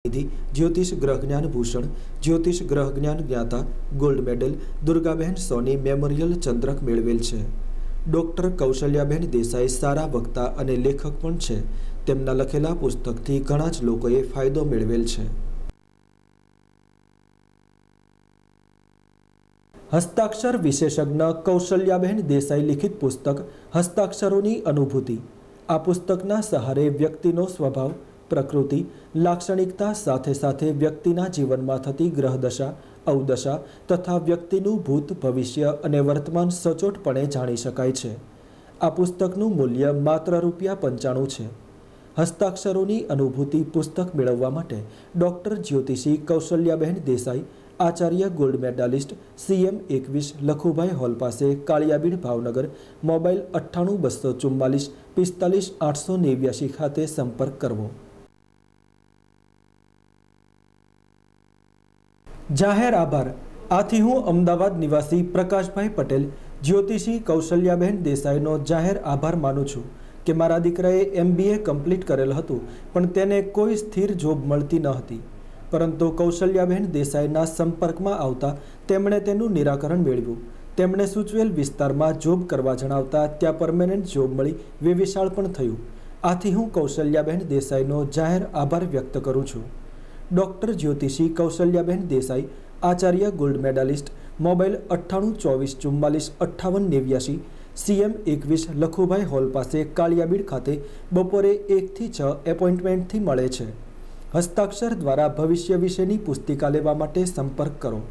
निधि ज्योतिष ग्रहज्ञान भूषण ज्योतिष ग्रहज्ञान ज्ञाता गोल्ड मेडल दुर्गाबेन सोनी मेमोरियल चंद्रक मेळवेल छे। डॉक्टर कौशल्याबेन देसाई सारा वक्ता अने लेखक पण छे। તેમના લખેલા પુસ્તકથી ઘણા જ લોકોએ ફાયદો મેળવેલ છે। હસ્તાક્ષર વિશેષજ્ઞ કૌશલ્યાબેન દેસાઈ લિખિત પુસ્તક હસ્તાક્ષરોની અનુભૂતિ। આ પુસ્તકના સહારે વ્યક્તિનો સ્વભાવ, પ્રકૃતિ, લાક્ષણિકતા સાથે સાથે વ્યક્તિના જીવનમાં થતી ગ્રહદશા, અવદશા તથા વ્યક્તિનું ભૂત, ભવિષ્ય અને વર્તમાન સચોટપણે જાણી શકાય છે। આ પુસ્તકનું મૂલ્ય માત્ર ₹95 છે। હસ્તાક્ષરોની અનુભૂતિ પુસ્તક મેળવવા માટે ડૉક્ટર જ્યોતિષી કૌશલ્યાબેન દેસાઈ, આચાર્ય gold medalist, CM 21 Lakhubhai hall પાસે, કાળિયાબીડ, ભાવનગર, મોબાઈલ 98 244 45 889 ખાતે સંપર્ક કરવો। જાહેર આભાર। આથી હું અમદાવાદ નિવાસી પ્રકાશભાઈ પટેલ જ્યોતિષી કૌશલ્યાબેન દેસાઈનો જાહેર આભાર માનું છું કે મારા દીકરાએ MBA કમ્પ્લીટ કરેલ હતું, પણ તેને કોઈ સ્થિર જોબ મળતી ન હતી, પરંતુ કૌશલ્યાબેન દેસાઈના સંપર્કમાં આવતા તેમણે તેનું નિરાકરણ મેળવ્યું। તેમણે સૂચવેલ વિસ્તારમાં જોબ કરવા જણાવતા ત્યાં પરમેનન્ટ જોબ મળી વેવિશાળ પણ થયું। આથી હું કૌશલ્યાબેન દેસાઈનો જાહેર આભાર વ્યક્ત કરું છું। ડૉક્ટર જ્યોતિષી કૌશલ્યાબેન દેસાઈ, આચાર્ય gold medalist, mobile 98 24 44 58 CM 21 Lakhubhai hall પાસે, કાળિયાબીડ ખાતે બપોરે 1 થી 6 એપોઇન્ટમેન્ટથી મળે છે। હસ્તાક્ષર દ્વારા ભવિષ્ય વિશેની પુસ્તિકા લેવા માટે સંપર્ક કરો।